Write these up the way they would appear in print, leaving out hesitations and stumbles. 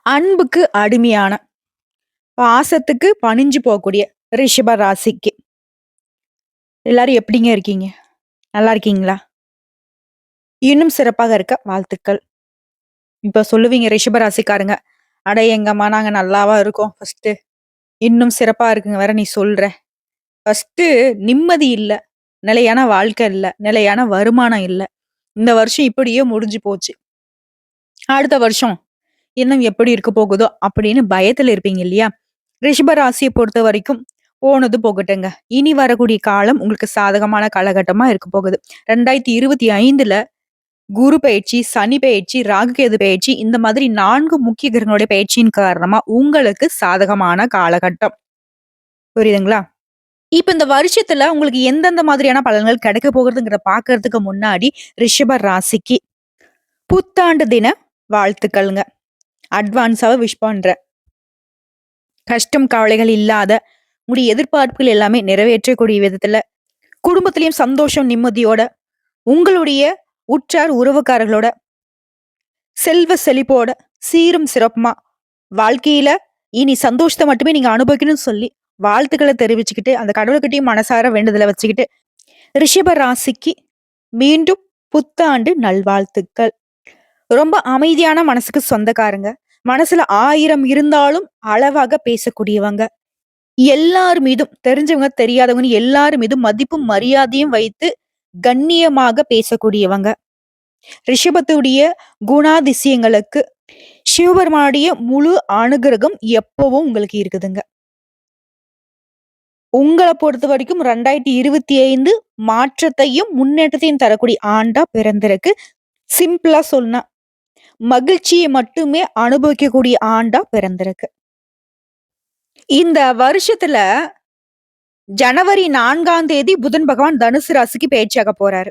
அன்புக்கு அடிமையான, பாசத்துக்கு பணிஞ்சு போகக்கூடிய ரிஷப ராசிக்கு எல்லாரும் எப்படிங்க இருக்கீங்க? நல்லா இருக்கீங்களா? இன்னும் சிறப்பாக இருக்க வாழ்த்துக்கள். இப்ப சொல்லுவீங்க ரிஷப ராசிக்காரங்க, "அட எங்கம்மா நாங்க நல்லாவா இருக்கோம் ஃபர்ஸ்ட்டு. இன்னும் சிறப்பா இருக்குங்க வேற நீ சொல்ற." ஃபர்ஸ்ட்டு நிம்மதி இல்ல. நிலையான வாழ்க்கை இல்ல. நிலையான வருமானம் இல்ல. இந்த வருஷம் இப்படியே முடிஞ்சு போச்சு. அடுத்த வருஷம் இன்னும் எப்படி இருக்க போகுதோ அப்படின்னு பயத்துல இருப்பீங்க இல்லையா? ரிஷப ராசிய பொறுத்தவரைக்கும் போனது போகட்டுங்க. இனி வரக்கூடிய காலம் உங்களுக்கு சாதகமான காலகட்டமா இருக்க போகுது. 2025ல குரு பெயர்ச்சி, சனி பெயர்ச்சி, ராகுகேது பெயர்ச்சி இந்த மாதிரி 4 முக்கிய கிரகங்களுடைய பெயர்ச்சியின் காரணமா உங்களுக்கு சாதகமான காலகட்டம். புரியுதுங்களா? இப்ப இந்த வருஷத்துல உங்களுக்கு எந்தெந்த மாதிரியான பலன்கள் கிடைக்க போகுதுங்கிறத பார்க்கறதுக்கு முன்னாடி ரிஷப ராசிக்கு புத்தாண்டு தின வாழ்த்துக்கள்ங்க. அட்வான்ஸாவே விஷ் பண்றேன். கஷ்டம், கவலைகள் இல்லாத உங்களுடைய எதிர்பார்ப்புகள் எல்லாமே நிறைவேற்றக்கூடிய விதத்துல, குடும்பத்திலயும் சந்தோஷம், நிம்மதியோட, உங்களுடைய உற்றார் உறவுக்காரர்களோட, செல்வ செழிப்போட, சீரும் சிறப்புமா வாழ்க்கையில இனி சந்தோஷத்த மட்டுமே நீங்க அனுபவிக்கணும்னு சொல்லி வாழ்த்துக்கள தெரிவிச்சுக்கிட்டு, அந்த கடவுள்கிட்டயும் மனசார வேண்டுதல வச்சுக்கிட்டு, ரிஷப ராசிக்கு மீண்டும் புத்தாண்டு நல்வாழ்த்துக்கள். ரொம்ப அமைதியான மனசுக்கு சொந்தக்காரங்க. மனசுல 1000 இருந்தாலும் அளவாக பேசக்கூடியவங்க. எல்லார் மீதும் தெரிஞ்சவங்க, தெரியாதவங்கன்னு எல்லார் மீதும் மதிப்பும், மரியாதையும் வைத்து கண்ணியமாக பேசக்கூடியவங்க. ரிஷபத்துடைய குணாதிசயங்களுக்கு சிவபெருமானுடைய முழு அனுகிரகம் எப்பவும் உங்களுக்கு இருக்குதுங்க. உங்கள பொறுத்தவரைக்கும் 2025 மாற்றத்தையும், முன்னேற்றத்தையும் தரக்கூடிய ஆண்டா பிறந்திருக்கு. சிம்பிளா சொன்னா, மகிழ்ச்சிய மட்டுமே அனுபவிக்கக்கூடிய ஆண்டா பிறந்திருக்கு. இந்த வருஷத்துல ஜனவரி 4ஆம் தேதி புதன் பகவான் தனுசு ராசிக்கு பெயர்ச்சியாக போறாரு.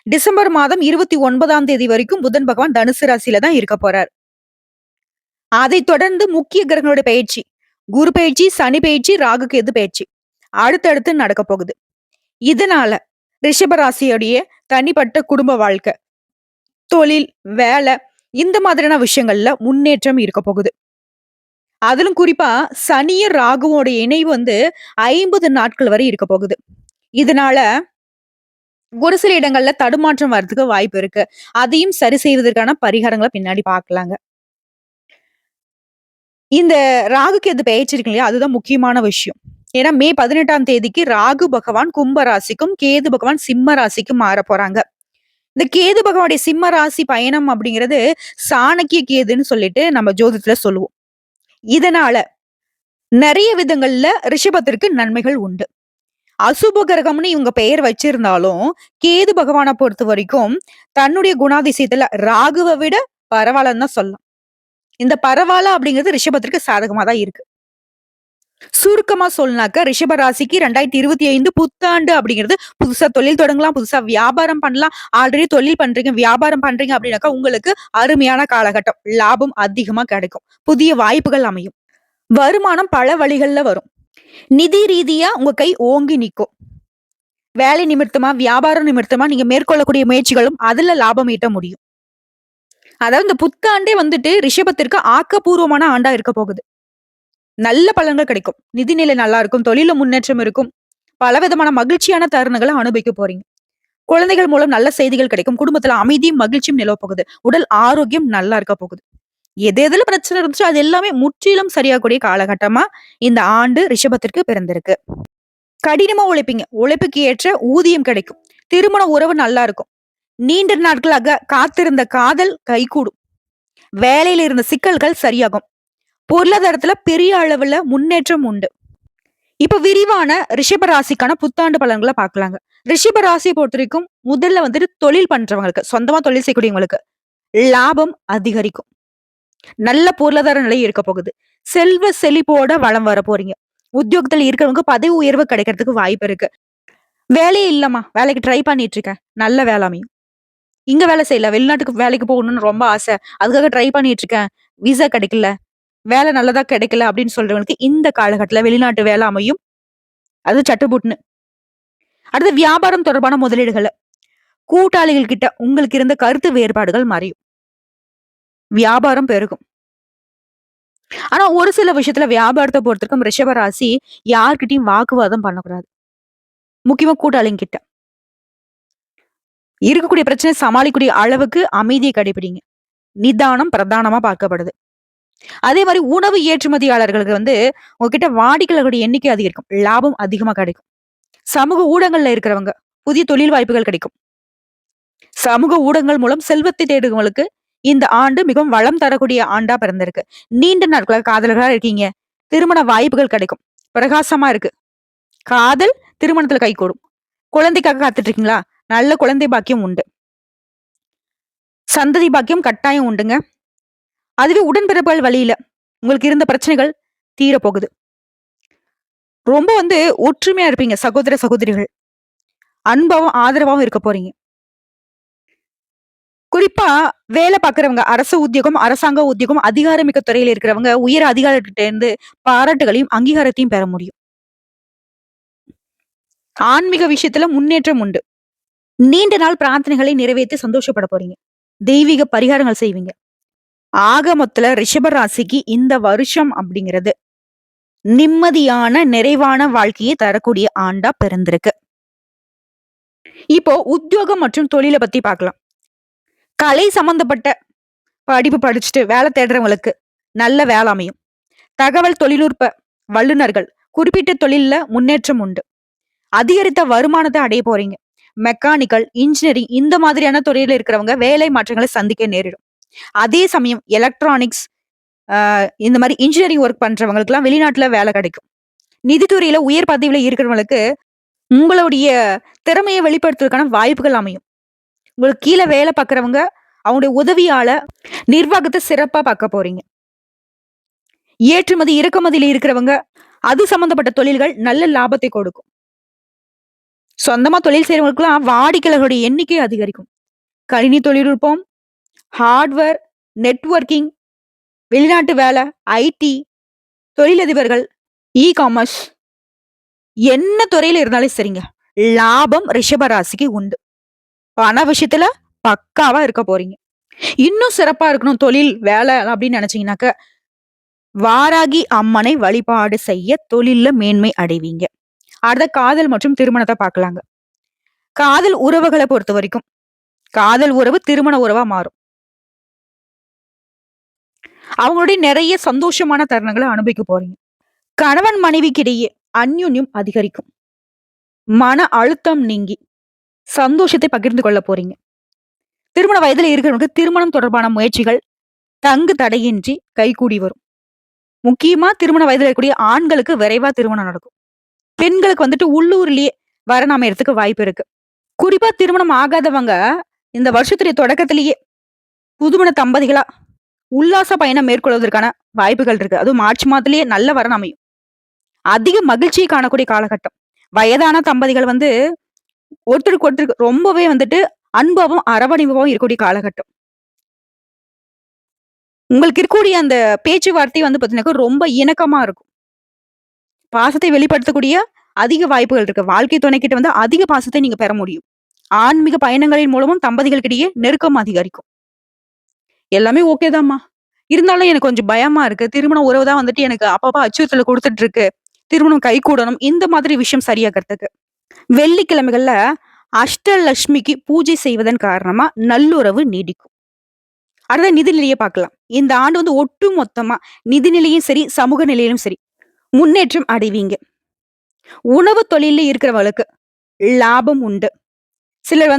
டிசம்பர் மாதம் 29ஆம் தேதி வரைக்கும் புதன் பகவான் தனுசு ராசியில தான் இருக்க போறார். அதைத் தொடர்ந்து முக்கிய கிரகங்களுடைய பெயர்ச்சி, குரு பெயர்ச்சி, சனி பெயர்ச்சி, ராகு கேது பெயர்ச்சி அடுத்தடுத்து நடக்க போகுது. இதனால ரிஷப ராசியுடைய தனிப்பட்ட குடும்ப வாழ்க்கை, தொழில், வேலை இந்த மாதிரியான விஷயங்கள்ல முன்னேற்றம் இருக்க போகுது. அதிலும் குறிப்பா சனியும் ராகுவோட இணைவு 50 நாட்கள் வரை இருக்க போகுது. இதனால ஒரு சில இடங்கள்ல தடுமாற்றம் வர்றதுக்கு வாய்ப்பு இருக்கு. அதையும் சரி செய்வதற்கான பரிகாரங்கள பின்னாடி பார்க்கலாங்க. இந்த ராகு கேது பெயர்ச்சி இருக்கு இல்லையா? அதுதான் முக்கியமான விஷயம். ஏன்னா மே 18ஆம் தேதிக்கு ராகு பகவான் கும்ப ராசிக்கும், கேது பகவான் சிம்ம ராசிக்கும் மாறப் போறாங்க. இந்த கேது பகவானுடைய சிம்ம ராசி பயணம் அப்படிங்கிறது சாணக்கிய கேதுன்னு சொல்லிட்டு நம்ம ஜோதிடத்துல சொல்லுவோம். இதனால நெறைய விதங்கள்ல ரிஷபத்திற்கு நன்மைகள் உண்டு. அசுப கிரகம்னு இவங்க பெயர் வச்சிருந்தாலும், கேது பகவான பொறுத்தவரைக்கும் தன்னுடைய குணாதிசயத்துல ராகுவ விட பரவாயில்லன்னு தான் சொல்லலாம். இந்த பரவால்ல அப்படிங்கிறது ரிஷபத்திற்கு சாதகமா தான் இருக்கு. சுருக்கமா சொல்லனாக்க ரிஷப ராசிக்கு 2025 புத்தாண்டு அப்படிங்கிறது புதுசா தொழில் தொடங்கலாம், புதுசா வியாபாரம் பண்ணலாம். ஆல்ரெடி தொழில் பண்றீங்க, வியாபாரம் பண்றீங்க அப்படின்னாக்கா உங்களுக்கு அருமையான காலகட்டம். லாபம் அதிகமா கிடைக்கும். புதிய வாய்ப்புகள் அமையும். வருமானம் பல வழிகள்ல வரும். நிதி ரீதியா உங்க கை ஓங்கி நிக்கும். வேலை நிமித்தமா, வியாபாரம் நிமித்தமா நீங்க மேற்கொள்ளக்கூடிய முயற்சிகளும் அதுல லாபம் ஈட்ட முடியும். அதாவது இந்த புத்தாண்டே ரிஷபத்திற்கு ஆக்கப்பூர்வமான ஆண்டா இருக்க போகுது. நல்ல பலன்கள் கிடைக்கும். நிதிநிலை நல்லா இருக்கும். தொழில முன்னேற்றம் இருக்கும். பலவிதமான மகிழ்ச்சியான தருணங்கள அனுபவிக்க போறீங்க. குழந்தைகள் மூலம் நல்ல செய்திகள் கிடைக்கும். குடும்பத்துல அமைதியும், மகிழ்ச்சியும் நிலவ போகுது. உடல் ஆரோக்கியம் நல்லா இருக்க போகுது. எதுல பிரச்சனை இருந்துச்சோ அது எல்லாமே முற்றிலும் சரியாகக்கூடிய காலகட்டமா இந்த ஆண்டு ரிஷபத்திற்கு பிறந்திருக்கு. கடினமா உழைப்பீங்க. உழைப்புக்கு ஏற்ற ஊதியம் கிடைக்கும். திருமண உறவு நல்லா இருக்கும். நீண்ட நாட்களாக காத்திருந்த காதல் கைகூடும். வேலையில இருந்த சிக்கல்கள் சரியாகும். பொருளாதாரத்துல பெரிய அளவுல முன்னேற்றம் உண்டு. இப்ப விரிவான ரிஷப ராசிக்கான புத்தாண்டு பலன்களை பார்க்கலாங்க. ரிஷப ராசியை பொறுத்தவரைக்கும் முதல்ல தொழில் பண்றவங்களுக்கு, சொந்தமா தொழில் செய்யக்கூடியவங்களுக்கு லாபம் அதிகரிக்கும். நல்ல பொருளாதார நிலை இருக்க போகுது. செல்வ செழிப்போட வளம் வர போறீங்க. உத்தியோகத்துல இருக்கிறவங்க பதவி உயர்வு கிடைக்கிறதுக்கு வாய்ப்பு இருக்கு. வேலையே இல்லம்மா, வேலைக்கு ட்ரை பண்ணிட்டு இருக்கேன். நல்ல வேலை அமையும். இங்க வேலை செய்யல, வெளிநாட்டுக்கு வேலைக்கு போகணும்னு ரொம்ப ஆசை. அதுக்காக ட்ரை பண்ணிட்டு இருக்கேன். விசா கிடைக்கல. வேலை நல்லதா கிடைக்கல அப்படின்னு சொல்றவங்களுக்கு இந்த காலகட்டத்துல வெளிநாட்டு வேலை அமையும். அது சட்டுப்புட்டுன்னு. அடுத்து வியாபாரம் தொடர்பான முதலீடுகள். கூட்டாளிகள் கிட்ட உங்களுக்கு இருந்த கருத்து வேறுபாடுகள் மறையும். வியாபாரம் பெருகும். ஆனா ஒரு சில விஷயத்துல வியாபாரத்த பொறுத்தவரைக்கும் ரிஷப ராசி யார்கிட்டயும் வாக்குவாதம் பண்ணக்கூடாது. முக்கியமா கூட்டாளிங்க கிட்ட. இருக்கக்கூடிய பிரச்சனை சமாளிக்கக்கூடிய அளவுக்கு அமைதிய கடைபிடிங்க. நிதானம் பிரதானமா பார்க்கப்படுது. அதே மாரி உணவு ஏற்றுமதியாளர்களுக்கு உங்ககிட்ட வாடிக்கையாளர்களுடைய எண்ணிக்கை அதிகரிக்கும். லாபம் அதிகமா கிடைக்கும். சமூக ஊடகங்கள்ல இருக்கிறவங்க, புதிய தொழில் வாய்ப்புகள் கிடைக்கும். சமூக ஊடகங்கள் மூலம் செல்வத்தை தேடுபவங்களுக்கு இந்த ஆண்டு மிகவும் வளம் தரக்கூடிய ஆண்டா பிறந்திருக்கு. நீண்ட நாட்களா காதலர்களா இருக்கீங்க. திருமண வாய்ப்புகள் கிடைக்கும். பிரகாசமா இருக்கு. காதல் திருமணத்துல கைகூடும். குழந்தைக்காக காத்துட்டு இருக்கீங்களா? நல்ல குழந்தை பாக்கியம் உண்டு. சந்ததி பாக்கியம் கட்டாயம் உண்டுங்க. அதுவே உடன்பிறப்புகள் வழியில உங்களுக்கு இருந்த பிரச்சனைகள் தீரப்போகுது. ரொம்ப ஒற்றுமையா இருப்பீங்க சகோதர, சகோதரிகள். அன்பாவும், ஆதரவாவும் இருக்க போறீங்க. குறிப்பா வேலை பார்க்கிறவங்க, அரசு உத்தியோகம், அரசாங்க உத்தியோகம், அதிகாரமிக்க துறையில இருக்கிறவங்க, உயர் அதிகாரிகிட்ட இருந்து பாராட்டுகளையும், அங்கீகாரத்தையும் பெற முடியும். ஆன்மீக விஷயத்துல முன்னேற்றம் உண்டு. நீண்ட நாள் பிரார்த்தனைகளை நிறைவேற்றி சந்தோஷப்பட போறீங்க. தெய்வீக பரிகாரங்கள் செய்வீங்க. ஆக மொத்தல ரிஷப ராசிக்கு இந்த வருஷம் அப்படிங்கிறது நிம்மதியான, நிறைவான வாழ்க்கையை தரக்கூடிய ஆண்டா பிறந்திருக்கு. இப்போ உத்தியோகம் மற்றும் தொழில பத்தி பார்க்கலாம். கலை சம்பந்தப்பட்ட படிப்பு படிச்சுட்டு வேலை தேடுறவங்களுக்கு நல்ல வேலை அமையும். தகவல் தொழில்நுட்ப வல்லுநர்கள் குறிப்பிட்ட தொழில்ல முன்னேற்றம் உண்டு. அதிகரித்த வருமானத்தை அடைய போறீங்க. மெக்கானிக்கல், இன்ஜினியரிங் இந்த மாதிரியான துறையில இருக்கிறவங்க வேலை மாற்றங்களை சந்திக்க நேரிடும். அதே சமயம் எலக்ட்ரானிக்ஸ் இந்த மாதிரி இன்ஜினியரிங் ஒர்க் பண்றவங்களுக்கு எல்லாம் வெளிநாட்டுல வேலை கிடைக்கும். நிதித்துறையில உயர் பதவியில இருக்கிறவங்களுக்கு உங்களுடைய திறமையை வெளிப்படுத்துவதற்கான வாய்ப்புகள் அமையும். உங்களுக்கு கீழே வேலை பார்க்கறவங்க அவங்களுடைய உதவியால நிர்வாகத்தை சிறப்பா பார்க்க போறீங்க. ஏற்றுமதி இறக்குமதியில இருக்கிறவங்க அது சம்பந்தப்பட்ட தொழில்கள் நல்ல லாபத்தை கொடுக்கும். சொந்தமா தொழில் செய்யறவங்களுக்குலாம் வாடிக்கையாளர்களுடைய எண்ணிக்கை அதிகரிக்கும். கணினி தொழில்நுட்பம், ஹார்ட்வேர், நெட்வொர்க்கிங், வெளிநாட்டு வேலை, ஐடி, தொழிலதிபர்கள், காமர்ஸ் என்ன துறையில இருந்தாலும் சரிங்க. லாபம் ரிஷப ராசிக்கு உண்டு. பண விஷயத்துல பக்காவா இருக்க போறீங்க. இன்னும் சிறப்பா இருக்கணும் தொழில், வேலை அப்படின்னு நினைச்சீங்கன்னாக்க, வாராகி அம்மனை வழிபாடு செய்ய தொழில்ல மேன்மை அடைவீங்க. அடுத்த காதல் மற்றும் திருமணத்தை பார்க்கலாங்க. காதல் உறவுகளை பொறுத்த வரைக்கும் காதல் உறவு திருமண உறவா மாறும். அவங்களுடைய நிறைய சந்தோஷமான தருணங்களை அனுபவிக்க போறீங்க. கணவன் மனைவிக்கிடையே அந்யுன்யம் அதிகரிக்கும். மன அழுத்தம் நீங்கி சந்தோஷத்தை பகிர்ந்து கொள்ள போறீங்க. திருமண வயதுல இருக்கிறவங்களுக்கு திருமணம் தொடர்பான முயற்சிகள் தங்கு தடையின்றி கைகூடி வரும். முக்கியமா திருமண வயதுல இருக்கக்கூடிய ஆண்களுக்கு விரைவா திருமணம் நடக்கும். பெண்களுக்கு உள்ளூர்லயே வரண அமையறதுக்கு வாய்ப்பு இருக்கு. குறிப்பா திருமணம் ஆகாதவங்க இந்த வருஷத்துடைய தொடக்கத்திலேயே புதுமண தம்பதிகளா உல்லாச பயணம் மேற்கொள்வதற்கான வாய்ப்புகள் இருக்கு. அதுவும் மார்ச் மாதத்திலேயே நல்ல வரன் அமையும். அதிக மகிழ்ச்சியை காணக்கூடிய காலகட்டம். வயதான தம்பதிகள் ஒருத்தருக்கு ஒருத்தருக்கு ரொம்பவே அன்பாவும் அரவணைப்பாவும் இருக்கக்கூடிய காலகட்டம். உங்களுக்கு இருக்கக்கூடிய அந்த பேச்சுவார்த்தை பாத்தீங்கன்னா ரொம்ப இணக்கமா இருக்கும். பாசத்தை வெளிப்படுத்தக்கூடிய அதிக வாய்ப்புகள் இருக்கு. வாழ்க்கை துணைக்கிட்ட அதிக பாசத்தை நீங்க பெற முடியும். ஆன்மீக பயணங்களின் மூலமும் தம்பதிகளுக்கிடையே நெருக்கம் அதிகரிக்கும். எல்லாமே ஓகே தான்மா. இருந்தாலும் எனக்கு கொஞ்சம் பயமா இருக்கு. திருமண உறவு தான் எனக்கு அப்பப்ப அச்சுறுத்தல குடுத்துட்டு இருக்கு. திருமணம் கைகூடணும். இந்த மாதிரி விஷயம் சரியாகறதுக்கு. வெள்ளிக்கிழமைகள்ல அஷ்டலட்சுமிக்கு பூஜை செய்வதன் காரணமா நல்லுறவு நீடிக்கும். அடுத்த நிதிநிலையை பார்க்கலாம். இந்த ஆண்டு ஒட்டு மொத்தமா நிதிநிலையும் சரி, சமூக நிலையிலும் சரி முன்னேற்றம் அடைவீங்க. உணவு தொழில இருக்கிறவங்களுக்கு லாபம் உண்டு. சிலர்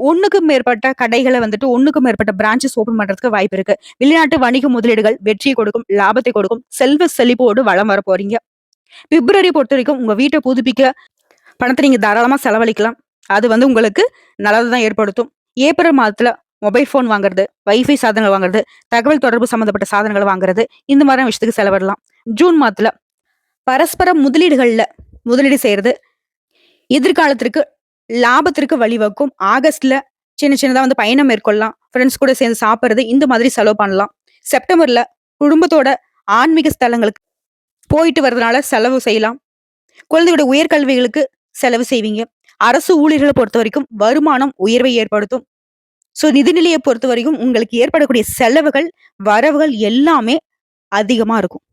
ஒண்ணுக்கும் மேற்பட்ட கடைகளை ஒண்ணுக்கும் மேற்பட்ட பிரான்ச்சஸ் ஓபன் பண்றதுக்கு வாய்ப்பு இருக்கு. வெளிநாட்டு வணிக முதலீடுகள் வெற்றியை கொடுக்கும், லாபத்தை கொடுக்கும், செல்வ செழிப்போடு வளம் வர போறீங்க. பிப்ரவரி பொறுத்த வரைக்கும் உங்க வீட்டை புதுப்பிக்க பணத்தை நீங்க தாராளமா செலவழிக்கலாம். அது உங்களுக்கு நல்லதுதான் ஏற்படுத்தும். ஏப்ரல் மாதத்துல மொபைல் போன் வாங்குறது, வைஃபை சாதனங்கள் வாங்குறது, தகவல் தொடர்பு சம்பந்தப்பட்ட சாதனங்கள் வாங்குறது, இந்த மாதிரியான விஷயத்துக்கு செலவிடலாம். ஜூன் மாதத்துல பரஸ்பர முதலீடுகள்ல முதலீடு செய்யறது எதிர்காலத்திற்கு லாபத்திற்கு வழிவகுக்கும். ஆகஸ்ட்ல சின்ன சின்னதா பயணம் மேற்கொள்ளலாம். ஃப்ரெண்ட்ஸ் கூட சேர்ந்து சாப்பிடுறது, இந்த மாதிரி செலவு பண்ணலாம். செப்டம்பர்ல குடும்பத்தோட ஆன்மீக ஸ்தலங்களுக்கு போயிட்டு வர்றதுனால செலவு செய்யலாம். குழந்தையோட உயர்கல்விகளுக்கு செலவு செய்வீங்க. அரசு ஊழியர்களை பொறுத்த வரைக்கும் வருமானம் உயர்வை ஏற்படுத்தும். நிதிநிலையை பொறுத்த வரைக்கும் உங்களுக்கு ஏற்படக்கூடிய செலவுகள், வரவுகள் எல்லாமே அதிகமா இருக்கும்.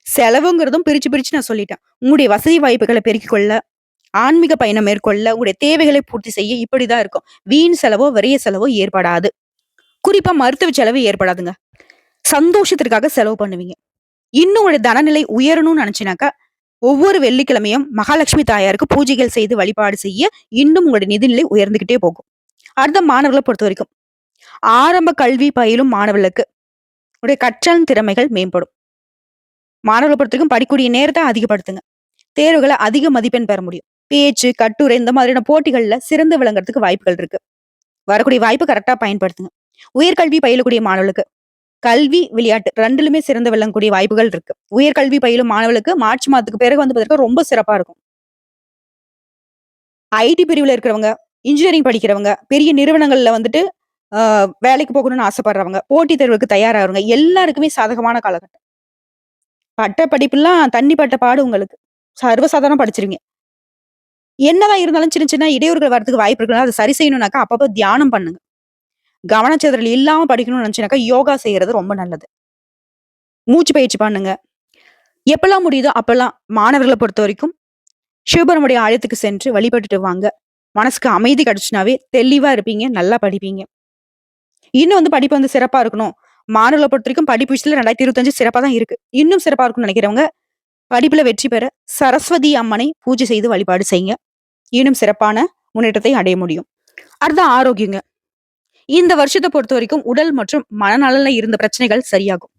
செலவுங்கிறதும் பிரிச்சு பிரிச்சு நான் சொல்லிட்டேன். உங்களுடைய வசதி வாய்ப்புகள பெருக்கிக் கொள்ள, ஆன்மீக பயணம் மேற்கொள்ள, உங்களுடைய தேவைகளை பூர்த்தி செய்ய இப்படிதான் இருக்கும். வீண் செலவோ, விரைய செலவோ ஏற்படாது. குறிப்பா மருத்துவ செலவு ஏற்படாதுங்க. சந்தோஷத்திற்காக செலவு பண்ணுவீங்க. இன்னும் உங்களுடைய தனநிலை உயரணும்னு நினைச்சீனாக்கா, ஒவ்வொரு வெள்ளிக்கிழமையும் மகாலட்சுமி தாயாருக்கு பூஜைகள் செய்து வழிபாடு செய்ய, இன்னும் உங்களுடைய நிதிநிலை உயர்ந்துகிட்டே போகும். அடுத்த மாணவர்கள பொறுத்தவரைக்கும், ஆரம்ப கல்வி பயிலும் மாணவர்களுக்கு உடைய கற்றல் திறமைகள் மேம்படும். மாணவர்கள பொறுத்தவரைக்கும் படிக்கக்கூடிய நேரத்த அதிகப்படுத்துங்க. தேர்வுகள அதிக மதிப்பெண் பெற முடியும். பேச்சு, கட்டுரை இந்த மாதிரியான போட்டிகள்ல சிறந்து விளங்குறதுக்கு வாய்ப்புகள் இருக்கு. வரக்கூடிய வாய்ப்பு கரெக்ட்டா பயன்படுத்துங்க. உயர்கல்வி பயிலக்கூடிய மாணவர்களுக்கு கல்வி, விளையாட்டு 2லயுமே சிறந்து விளங்கக்கூடிய வாய்ப்புகள் இருக்கு. உயர்கல்வி பயிலும் மாணவர்களுக்கு மார்ச் மாதத்துக்கு பிறகு வந்து பாத்தீங்கன்னா ரொம்ப சிறப்பா இருக்கும். ஐடி பிரிவுல இருக்கிறவங்க, இன்ஜினியரிங் படிக்கிறவங்க, பெரிய நிறுவனங்கள்ல வந்துட்டு அ வேலைக்கு போகணும்னு ஆசைப்படுறவங்க, போட்டித் தேர்வுக்கு தயாராகறவங்க எல்லாருக்குமே சாதகமான காலகட்டம். பட்ட படிப்புலாம் தண்ணி பட்ட பாடு உங்களுக்கு. சர்வசாதாரணமா படிச்சிருவீங்க. என்னதான் இருந்தாலும் சின்ன சின்ன இடையூறுகள் வரதுக்கு வாய்ப்பு இருக்குன்னா, அத சரி செய்யணும்னாக்கா அப்பப்போ தியானம் பண்ணுங்க. கவனச்சிதறல் இல்லாம படிக்கணும்னு நினைச்சீனாக்கா, யோகா செய்யறது ரொம்ப நல்லது. மூச்சு பயிற்சி பண்ணுங்க. எப்பல்லாம் முடியுதோ அப்பல்லாம் மாணவர்கள பொறுத்தவரைக்கும், சிவபெருமானுடைய ஆலயத்துக்கு சென்று வழிபட்டுட்டு வாங்க. மனசுக்கு அமைதி கிடைச்சுச்சுனாவே தெளிவா இருப்பீங்க. நல்லா படிப்பீங்க. இன்னும் வந்து படிப்பு வந்து சிறப்பா இருக்கணும். மாணவர்கள பொறுத்தவரைக்கும் படிப்பு விஷயத்துல 2025 சிறப்பா தான் இருக்கு. இன்னும் சிறப்பா இருக்கும்னு நினைக்கிறவங்க, படிப்புல வெற்றி பெற சரஸ்வதி அம்மனை பூஜை செய்து வழிபாடு செய்யுங்க. இன்னும் சிறப்பான முன்னேற்றத்தை அடைய முடியும். அடுத்து ஆரோக்கியங்க. இந்த வருஷத்த பொறுத்தவரைக்கும் உடல் மற்றும் மனநலன்ல இருந்த பிரச்சனைகள் சரியாகும்.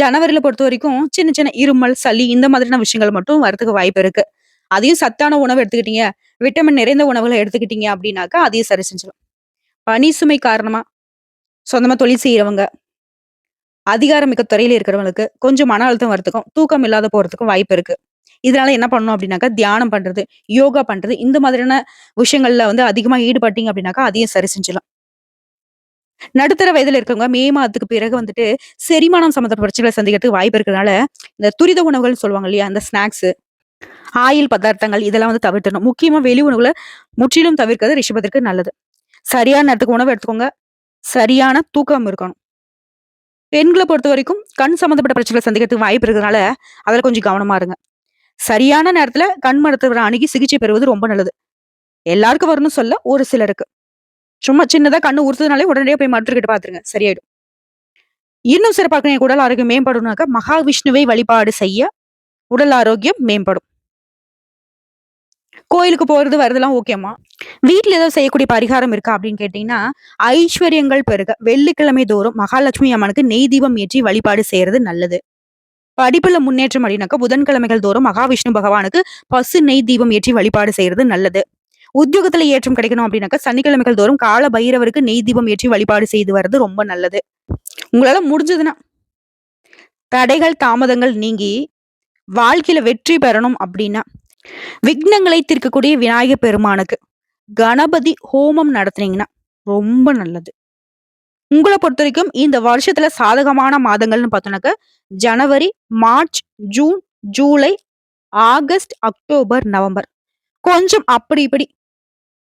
ஜனவரில பொறுத்தவரைக்கும் சின்ன சின்ன இருமல், சளி இந்த மாதிரியான விஷயங்கள் மட்டும் வரதுக்கு வாய்ப்பு இருக்கு. அதையும் சத்தான உணவு எடுத்துக்கிட்டீங்க, விட்டமின் நிறைந்த உணவுகள எடுத்துக்கிட்டீங்க அப்படின்னாக்கா, அதையும் சரி செஞ்சிரும். பணி சுமை காரணமா சொந்தமா தொழில் செய்றவங்க, அதிகாரமிக்க துறையில இருக்கிறவங்களுக்கு கொஞ்சம் மன அழுத்தம் வரதுக்கும், தூக்கம் இல்லாத போறதுக்கும் வாய்ப்பு இருக்கு. இதனால என்ன பண்ணணும் அப்படின்னாக்கா, தியானம் பண்றது, யோகா பண்றது இந்த மாதிரியான விஷயங்கள்ல வந்து அதிகமா ஈடுபட்டீங்க அப்படின்னாக்கா, அதையும் சரி செஞ்சிடலாம். நடுத்தர வயதுல இருக்கவங்க மே மாதத்துக்கு பிறகு வந்துட்டு செரிமானம் சம்மந்தப்பட்ட பிரச்சனைகளை சந்திக்கிறதுக்கு வாய்ப்பு இருக்கிறதுனால, இந்த துரித உணவுகள்னு சொல்லுவாங்க இல்லையா? அந்த ஸ்நாக்ஸ், ஆயில் பதார்த்தங்கள் இதெல்லாம் வந்து தவிர்த்தணும். முக்கியமா வெளி உணவுகள முற்றிலும் தவிர்க்கிறது ரிஷபத்திற்கு நல்லது. சரியான நேரத்துக்கு உணவு எடுத்துக்கோங்க. சரியான தூக்கம் இருக்கணும். பெண்கள பொறுத்தவரைக்கும் கண் சம்மந்தப்பட்ட பிரச்சனைகளை சந்திக்கிறதுக்கு வாய்ப்பு இருக்கிறதுனால, அதுல கொஞ்சம் கவனமா இருங்க. சரியான நேரத்துல கண் மருத்துவர அணுகி சிகிச்சை பெறுவது ரொம்ப நல்லது. எல்லாருக்கும் வரும்னு சொல்ல, ஒரு சிலருக்கு. சும்மா சின்னதா கண்ணு உறுத்துதுனாலே உடனடியா போய் மருத்துவர்கிட்ட பாத்துருங்க. சரியாயிடும். இன்னும் சிறப்பாக என் உடல் ஆரோக்கியம் மேம்படணும்னாக்கா, மகாவிஷ்ணுவை வழிபாடு செய்ய உடல் ஆரோக்கியம் மேம்படும். கோயிலுக்கு போறது வரதெல்லாம் ஓகேம்மா. வீட்ல ஏதாவது செய்யக்கூடிய பரிகாரம் இருக்கா அப்படின்னு கேட்டீங்கன்னா, ஐஸ்வர்யங்கள் பெருக வெள்ளிக்கிழமை தோறும் மகாலட்சுமி அம்மனுக்கு நெய் தீபம் ஏற்றி வழிபாடு செய்யறது நல்லது. படிப்புல முன்னேற்றம் அப்படின்னாக்கா, புதன்கிழமைகள் தோறும் மகாவிஷ்ணு பகவானுக்கு பசு நெய் தீபம் ஏற்றி வழிபாடு செய்யறது நல்லது. உத்தியோகத்துல ஏற்றம் கிடைக்கணும் அப்படின்னாக்கா, சனிக்கிழமைகள் தோறும் கால பைரவருக்கு நெய் தீபம் ஏற்றி வழிபாடு செய்து வர்றது ரொம்ப நல்லது. உங்களால முடிஞ்சதுன்னா தடைகள், தாமதங்கள் நீங்கி வாழ்க்கையில வெற்றி பெறணும் அப்படின்னா, விக்னங்களை தீர்க்கக்கூடிய விநாயகர் பெருமானுக்கு கணபதி ஹோமம் நடத்துனீங்கன்னா ரொம்ப நல்லது. உங்கள பொறுத்தவரைக்கும் இந்த வருஷத்துல சாதகமான மாதங்கள்னு பார்த்தோம்னாக்க, ஜனவரி, March, June, July, August, October, November. கொஞ்சம் அப்படி இப்படி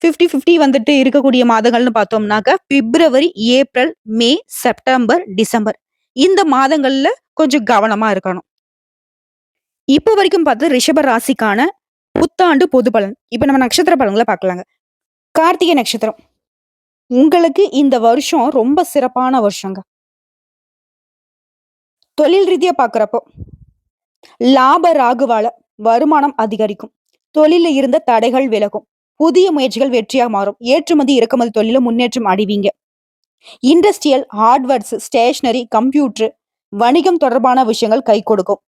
50, 50 வந்துட்டு இருக்கக்கூடிய மாதங்கள்னு பார்த்தோம்னாக்க, பிப்ரவரி, ஏப்ரல், மே, செப்டம்பர், டிசம்பர். இந்த மாதங்கள்ல கொஞ்சம் கவனமா இருக்கணும். இப்போ வரைக்கும் பார்த்து ரிஷப ராசிக்கான புத்தாண்டு பொது பலன். இப்ப நம்ம நட்சத்திர பலன்கள பார்க்கலாங்க. கார்த்திகை நட்சத்திரம். உங்களுக்கு இந்த வருஷம் ரொம்ப சிறப்பான வருஷங்க. தொழில் ரீதியா பார்க்கிறப்போ, லாப ராகுவால வருமானம் அதிகரிக்கும். தொழில்ல இருந்த தடைகள் விலகும். புதிய முயற்சிகள் வெற்றியா மாறும். ஏற்றுமதி, இறக்குமதி தொழில முன்னேற்றம் அடைவீங்க. இண்டஸ்ட்ரியல், ஹார்ட்வேர்ஸ், ஸ்டேஷனரி, கம்ப்யூட்டர், வணிகம் தொடர்பான விஷயங்கள் கை கொடுக்கும்.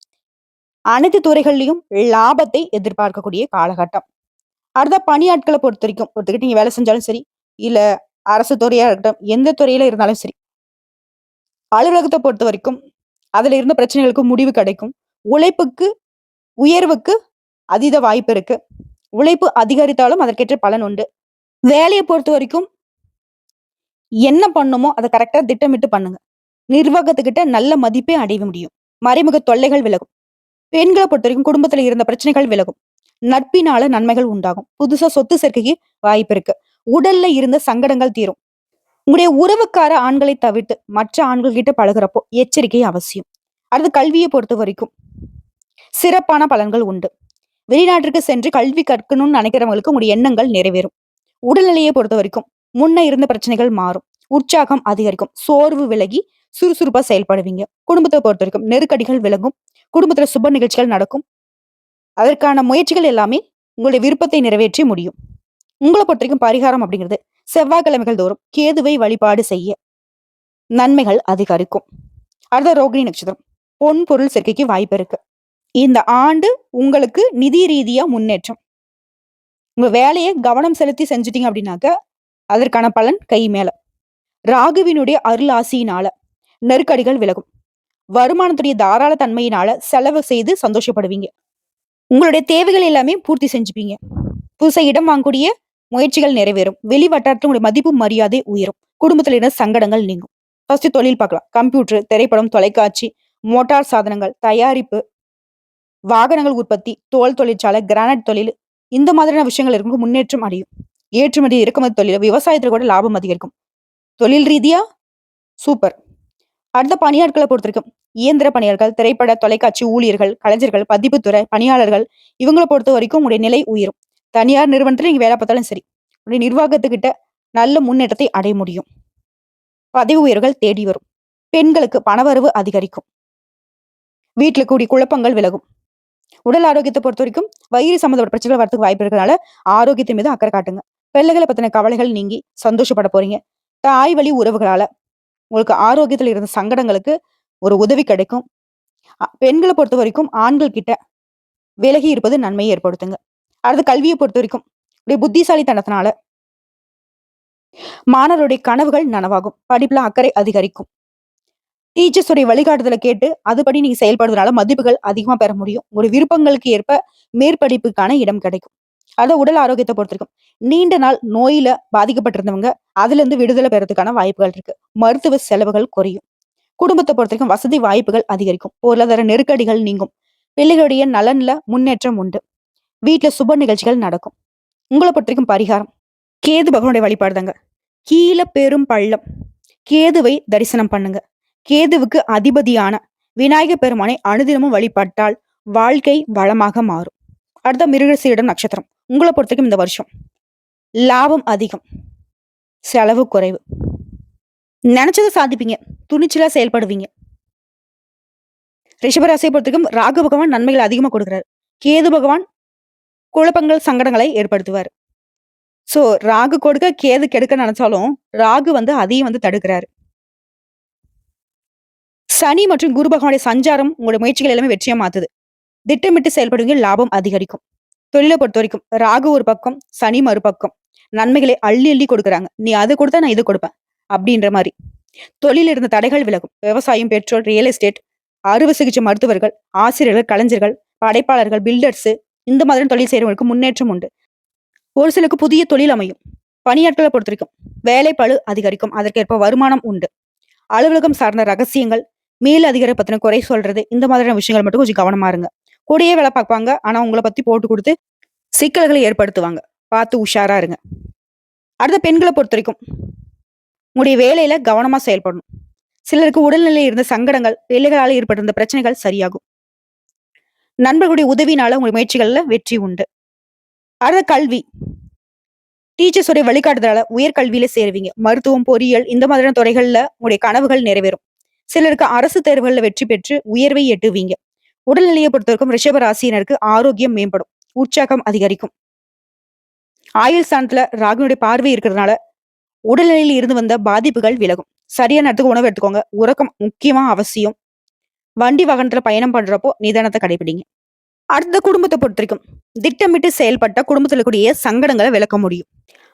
அனைத்து துறைகள்லயும் லாபத்தை எதிர்பார்க்கக்கூடிய காலகட்டம். அடுத்த பணியாட்கள பொறுத்தவரைக்கும், ஒருத்தர்கிட்ட நீங்க வேலை செஞ்சாலும் சரி, இல்ல அரசு துறையா இருக்கட்டும், எந்த துறையில இருந்தாலும் சரி, அலுவலகத்த பொறுத்தவரைக்கும், அதுல இருந்த பிரச்சனைகளுக்கு முடிவு கிடைக்கும். உழைப்புக்கு, உயர்வுக்கு அதீத வாய்ப்பு இருக்கு. உழைப்பு அதிகரித்தாலும் அதற்கேற்ற பலன் உண்டு. வேலைய பொறுத்தவரைக்கும் என்ன பண்ணுமோ அத கரெக்ட்டா திட்டமிட்டு பண்ணுங்க. நிர்வாகத்துக்கிட்ட நல்ல மதிப்பை அடைய முடியும். மறைமுக தொல்லைகள் விலகும். பெண்கள பொறுத்தவரைக்கும் குடும்பத்துல இருந்த பிரச்சனைகள் விலகும். நட்பினால நன்மைகள் உண்டாகும். புதுசா சொத்து சேர்க்கைக்கு வாய்ப்பு இருக்கு. உடல்ல இருந்த சங்கடங்கள் தீரும். உங்களுடைய உறவுக்கார ஆண்களை தவிர்த்து மற்ற ஆண்கள் கிட்ட பழகுறப்போ எச்சரிக்கை அவசியம். அடுத்து கல்வியை பொறுத்த வரைக்கும் சிறப்பான பலன்கள் உண்டு. வெளிநாட்டிற்கு சென்று கல்வி கற்கணும்னு நினைக்கிறவங்களுக்கு உங்களுடைய எண்ணங்கள் நிறைவேறும். உடல்நிலையை பொறுத்த வரைக்கும் முன்ன இருந்த பிரச்சனைகள் மாறும். உற்சாகம் அதிகரிக்கும். சோர்வு விலகி சுறுசுறுப்பா செயல்படுவீங்க. குடும்பத்தை பொறுத்த வரைக்கும் நெருக்கடிகள் விலகும். குடும்பத்துல சுப நிகழ்ச்சிகள் நடக்கும். அதற்கான முயற்சிகள் எல்லாமே உங்களுடைய விருப்பத்தை நிறைவேற்றி முடியும். உங்களை பொறுத்த வரைக்கும் பரிகாரம் அப்படிங்கிறது செவ்வாய்க்கிழமைகள் தோறும் கேதுவை வழிபாடு செய்ய நன்மைகள் அதிகரிக்கும். அடுத்த ரோகிணி நட்சத்திரம். பொன் பொருள் சேர்க்கைக்கு வாய்ப்பு இருக்கு. இந்த ஆண்டு உங்களுக்கு நிதி ரீதியா முன்னேற்றம். உங்க வேலையை கவனம் செலுத்தி செஞ்சுட்டீங்க அப்படின்னாக்க அதற்கான பலன் கை மேல. ராகுவினுடைய அருள் ஆசியினால நெருக்கடிகள் விலகும். வருமானத்துடைய தாராள தன்மையினால செலவு செய்து சந்தோஷப்படுவீங்க. உங்களுடைய தேவைகள் எல்லாமே பூர்த்தி செஞ்சுப்பீங்க. புதுசா இடம் வாங்கக்கூடிய முயற்சிகள் நிறைவேறும். வெளி வட்டாரத்தில் உங்களுடைய மதிப்பு மரியாதை உயரும். குடும்பத்தில் இருந்த சங்கடங்கள் நீங்கும். ஃபர்ஸ்ட் தொழில் பார்க்கலாம். கம்ப்யூட்டர், திரைப்படம், தொலைக்காட்சி, மோட்டார் சாதனங்கள், தயாரிப்பு, வாகனங்கள் உற்பத்தி, தோல் தொழிற்சாலை, கிரானைட் தொழில், இந்த மாதிரியான விஷயங்கள் இருக்கும் முன்னேற்றம் அடையும். ஏற்றுமதி இறக்குமதி தொழில், விவசாயத்துல கூட லாபம் அதிகரிக்கும். தொழில் ரீதியா சூப்பர். அடுத்த பணியாட்களை பொறுத்த வரைக்கும் இயந்திர பணியாளர்கள், திரைப்பட தொலைக்காட்சி ஊழியர்கள், கலைஞர்கள், பதிப்புத்துறை பணியாளர்கள், இவங்களை பொறுத்த வரைக்கும் உங்களுடைய நிலை உயரும். தனியார் நிறுவனத்துல நீங்க வேலை பார்த்தாலும் சரி, உங்களுடைய நிர்வாகத்துக்கிட்ட நல்ல முன்னேற்றத்தை அடைய முடியும். பதவி உயர்வுகள் தேடி வரும். பெண்களுக்கு பணவரவு அதிகரிக்கும். வீட்டுல கூடிய குழப்பங்கள் விலகும். உடல் ஆரோக்கியத்தை பொறுத்த வரைக்கும் வயிறு சம்மந்தப்பட்ட பிரச்சனைகள் வரதுக்கு வாய்ப்பு இருக்கிறதுனால ஆரோக்கியத்தின் மீது அக்கறை காட்டுங்க. பிள்ளைகளை பத்தின கவலைகள் நீங்கி சந்தோஷப்பட போறீங்க. தாய் வழி உறவுகளால உங்களுக்கு ஆரோக்கியத்துல இருந்த சங்கடங்களுக்கு ஒரு உதவி கிடைக்கும். பெண்களை பொறுத்த வரைக்கும் ஆண்கள் கிட்ட விலகி இருப்பது நன்மையை ஏற்படுத்துங்க. அடுத்து கல்வியை பொறுத்த வரைக்கும் புத்திசாலித்தனத்தினால மாணவருடைய கனவுகள் நனவாகும். படிப்புல அக்கறை அதிகரிக்கும். டீச்சர்ஸ் உடைய வழிகாட்டுதலை கேட்டு அதுபடி நீங்க செயல்படுறதுனால மதிப்புகள் அதிகமா பெற முடியும். ஒரு விருப்பங்களுக்கு ஏற்ப மேற்படிப்புக்கான இடம் கிடைக்கும். அத உடல் ஆரோக்கியத்தை பொறுத்திருக்கும். நீண்ட நாள் நோயில பாதிக்கப்பட்டிருந்தவங்க அதுல இருந்து விடுதலை பெறதுக்கான வாய்ப்புகள் இருக்கு. மருத்துவ செலவுகள் குறையும். குடும்பத்தை பொறுத்திருக்கும் வசதி வாய்ப்புகள் அதிகரிக்கும். பொருளாதார நெருக்கடிகள் நீங்கும். பிள்ளைகளுடைய நலன்ல முன்னேற்றம் உண்டு. வீட்டுல சுப நிகழ்ச்சிகள் நடக்கும். உங்களை பொறுத்திருக்கும் பரிகாரம் கேது பகவானுடைய வழிபாடுதாங்க. கீழே பெரும் பள்ளம் கேதுவை தரிசனம் பண்ணுங்க. கேதுவுக்கு அதிபதியான விநாயக பெருமானை அனுதினமும் வழிபட்டால் வாழ்க்கை வளமாக மாறும். அடுத்த மிருகசீரிடம் நட்சத்திரம். உங்களை பொறுத்தவரைக்கும் இந்த வருஷம் லாபம் அதிகம், செலவு குறைவு. நினைச்சதை சாதிப்பீங்க. துணிச்சலா செயல்படுவீங்க. ரிஷபராசியை பொறுத்தவரைக்கும் ராகு பகவான் நன்மைகள் அதிகமா கொடுக்கிறார். கேது பகவான் குழப்பங்கள் சங்கடங்களை ஏற்படுத்துவார். சோ ராகு கொடுக்க கேது கெடுக்க நினைச்சாலும் ராகு அதையும் தடுக்கிறாரு. சனி மற்றும் குரு பகவானுடைய சஞ்சாரம் உங்களுடைய முயற்சிகள் எல்லாமே வெற்றியா மாத்துது. திட்டமிட்டு செயல்படுவீங்க. லாபம் அதிகரிக்கும். தொழிலை பொறுத்த வரைக்கும் ராகு ஒரு பக்கம், சனி மறுபக்கம். நன்மைகளை அள்ளி அள்ளி கொடுக்குறாங்க. நீ அது கொடுத்தா நான் இது கொடுப்பேன் அப்படின்ற மாதிரி. தொழில் இருந்த தடைகள் விலகும். விவசாயம், பெட்ரோல், ரியல் எஸ்டேட், அறுவை சிகிச்சை மருத்துவர்கள், ஆசிரியர்கள், கலைஞர்கள், படைப்பாளர்கள், பில்டர்ஸ், இந்த மாதிரி தொழில் செய்யறவங்களுக்கு முன்னேற்றம் உண்டு. ஒரு சிலருக்கு புதிய தொழில் அமையும். பணியாட்களை பொறுத்த வரைக்கும் வேலை பளு அதிகரிக்கும். அதற்கேற்ப வருமானம் உண்டு. அலுவலகம் சார்ந்த ரகசியங்கள், மேல் அதிகாரி பத்தின குறை சொல்றது, இந்த மாதிரியான விஷயங்கள் மட்டும் கொஞ்சம் கவனமா இருங்க. கூடயே வேலை பார்ப்பாங்க. ஆனா உங்களை பத்தி போட்டு கொடுத்து சிக்கல்களை ஏற்படுத்துவாங்க. பார்த்து உஷாரா இருங்க. அடுத்த பெண்களை பொறுத்த வரைக்கும் உங்களுடைய வேலையில கவனமா செயல்படணும். சிலருக்கு உடல்நிலையில் இருந்த சங்கடங்கள், பிள்ளைகளால் ஏற்பட்டிருந்த பிரச்சனைகள் சரியாகும். நண்பர்களுடைய உதவினால உங்களுடைய முயற்சிகள்ல வெற்றி உண்டு. அடுத்த கல்வி. டீச்சர்ஸ் உடைய வழிகாட்டுதலால உயர்கல்வியில சேருவீங்க. மருத்துவம், பொறியியல், இந்த மாதிரியான துறைகள்ல உங்களுடைய கனவுகள் நிறைவேறும். சிலருக்கு அரசு தேர்வுகள்ல வெற்றி பெற்று உயர்வை எட்டுவீங்க. உடல்நிலையை பொறுத்தவரைக்கும் ரிஷப ராசியினருக்கு ஆரோக்கியம் மேம்படும். உற்சாகம் அதிகரிக்கும். ஆயுள் ஸ்தானத்துல ராகுனுடைய பார்வை இருக்கிறதுனால உடல்நிலையில் இருந்து வந்த பாதிப்புகள் விலகும். சரியான நேரத்துக்கு உணவு எடுத்துக்கோங்க. உறக்கம் முக்கியமா அவசியம். வண்டி வாகனத்துல பயணம் பண்றப்போ நிதானத்தை கடைபிடிங்க. அடுத்த குடும்பத்தை பொறுத்த வரைக்கும் திட்டமிட்டு செயல்பட்ட குடும்பத்துல கூடிய சங்கடங்களை விளக்க முடியும்.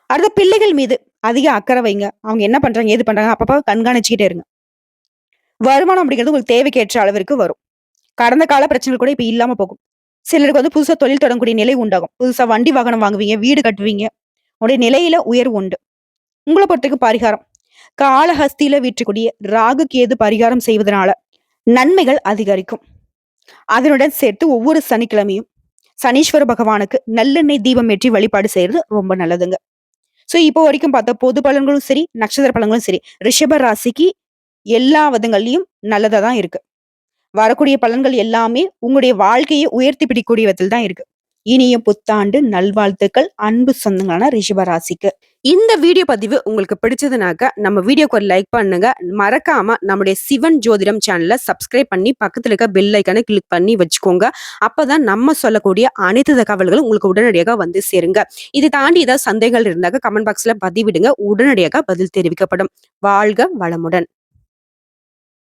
அடுத்த பிள்ளைகள் மீது அதிக அக்கறை வைங்க. அவங்க என்ன பண்றாங்க, ஏது பண்றாங்க அப்பப்ப கண்காணிச்சுக்கிட்டே இருங்க. வருமானம் அப்படிங்கிறது உங்களுக்கு தேவைக்கேற்ற அளவிற்கு வரும். கடந்த கால பிரச்சனைகள் கூட இப்ப இல்லாம போகும். சிலருக்கு புதுசா தொழில் தொடங்கக்கூடிய நிலை உண்டாகும். புதுசா வண்டி வாகனம் வாங்குவீங்க, வீடு கட்டுவீங்க. உடைய நிலையில உயர்வு உண்டு. உங்களை பொறுத்தவரைக்கும் பரிகாரம் காலஹஸ்தியில வீற்றக்கூடிய ராகு கேது பரிகாரம் செய்வதனால நன்மைகள் அதிகரிக்கும். அதனுடன் சேர்த்து ஒவ்வொரு சனிக்கிழமையும் சனீஸ்வர பகவானுக்கு நல்லெண்ணெய் தீபம் ஏற்றி வழிபாடு செய்யறது ரொம்ப நல்லதுங்க. சோ இப்போ வரைக்கும் பார்த்த பொது பலன்களும் சரி, நட்சத்திர பலன்களும் சரி, ரிஷப ராசிக்கு எல்லா விதங்கள்லயும் நல்லதா தான் இருக்கு. வரக்கூடிய பலன்கள் எல்லாமே உங்களுடைய வாழ்க்கையை உயர்த்தி பிடிக்கக்கூடிய விதத்தில் தான் இருக்கு. இனிய புத்தாண்டு நல்வாழ்த்துக்கள் அன்பு சொந்தங்களான ரிஷபராசிக்கு. இந்த வீடியோ பதிவு உங்களுக்கு பிடிச்சதுனாக்க நம்ம வீடியோக்கு ஒரு லைக் பண்ணுங்க. மறக்காம நம்முடைய சிவன் ஜோதிடம் சேனலை சப்ஸ்கிரைப் பண்ணி பக்கத்துல இருக்க பெல் ஐக்கானை கிளிக் பண்ணி வச்சுக்கோங்க. அப்பதான் நம்ம சொல்லக்கூடிய அனைத்து தகவல்களும் உங்களுக்கு உடனடியாக வந்து சேருங்க. இதை தாண்டி ஏதாவது சந்தேகங்கள் இருந்தாக்க கமெண்ட் பாக்ஸ்ல பதிவிடுங்க. உடனடியாக பதில் தெரிவிக்கப்படும். வாழ்க வளமுடன்.